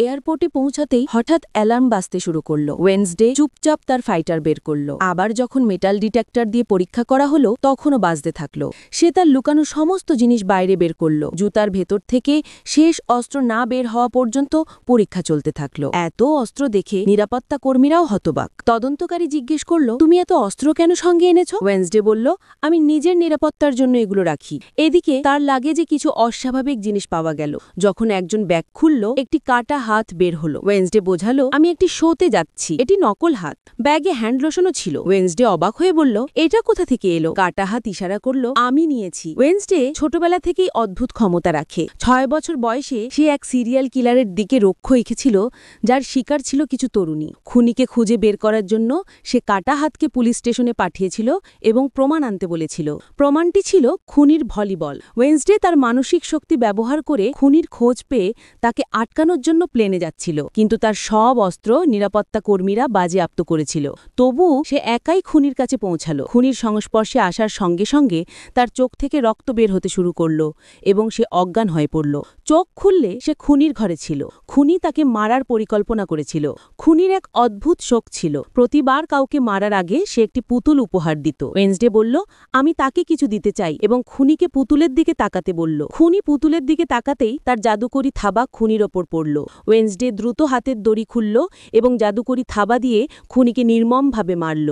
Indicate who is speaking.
Speaker 1: এয়ারপোর্টে পৌঁছাতেই হঠাৎ অ্যালার্ম বাজতে শুরু করলো। ওয়েন্সডে চুপচাপ তার ফাইটার বের করলো। আবার যখন মেটাল ডিটেক্টর দিয়ে পরীক্ষা করা হলো তখনও বাজতে থাকলো। সে তার লুকানো সমস্ত জিনিস বাইরে বের করলো। জুতার ভেতর থেকে শেষ অস্ত্র না বের হওয়া পর্যন্ত পরীক্ষা চলতে থাকলো। এত অস্ত্র দেখে নিরাপত্তা কর্মীরাও হতবাক। তদন্তকারী জিজ্ঞেস করলো, তুমি এত অস্ত্র কেন সঙ্গে এনেছো? ওয়েন্সডে বলল, আমি নিজের নিরাপত্তার জন্য এগুলো রাখি। এদিকে তার লাগেজে কিছু অস্বাভাবিক জিনিস পাওয়া গেল। যখন একজন ব্যাগ খুলল, একটি কাটা হাত বের হলো। ওয়েন্সডে বোঝালো, আমি একটি শোতে যাচ্ছি, এটি নকল হাত। ব্যাগে হ্যান্ড লোশনও ছিল। ওয়েন্সডে অবাক হয়ে বলল, এটা কোথা থেকে এলো? কাটা হাত ইশারা করলো, আমি নিয়েছি। ওয়েন্সডে ছোটবেলা থেকেই অদ্ভুত ক্ষমতা রাখে। 6 বছর বয়সে সে এক সিরিয়াল কিলারের দিকে লক্ষ্য এঁকেছিল, যার শিকার ছিল কিছু তরুণী। খুনিকে খুঁজে বের করার জন্য সে কাটা হাতকে পুলিশ স্টেশনে পাঠিয়েছিল এবং প্রমাণ আনতে বলেছিল। প্রমাণটি ছিল খুনির ভলিবল। ওয়েন্সডে তার মানসিক শক্তি ব্যবহার করে খুনির খোঁজ পেয়ে তাকে আটকানোর জন্য প্লেনে যাচ্ছিল, কিন্তু তার সব অস্ত্র নিরাপত্তা কর্মীরা বাজেয়াপ্ত করেছিল। তবু সে একাই খুনির কাছে পৌঁছালো। খুনির সংস্পর্শে আসার সঙ্গে সঙ্গে তার চোখ থেকে রক্ত বের হতে শুরু করল এবং সে অজ্ঞান হয়ে পড়ল। চোখ খুললে সে খুনির ঘরে ছিল। খুনি তাকে মারার পরিকল্পনা করেছিল। খুনির এক অদ্ভুত শখ ছিল, প্রতিবার কাউকে মারার আগে সে একটি পুতুল উপহার দিত। ওয়েন্সডে বলল, আমি তাকে কিছু দিতে চাই, এবং খুনিকে পুতুলের দিকে তাকাতে বলল। খুনি পুতুলের দিকে তাকাতেই তার জাদুকরি থাবা খুনির ওপর পড়ল। ওয়েন্সডে দ্রুত হাতের দড়ি খুলল এবং জাদুকরি থাবা দিয়ে খুনিকে নির্মমভাবে মারল।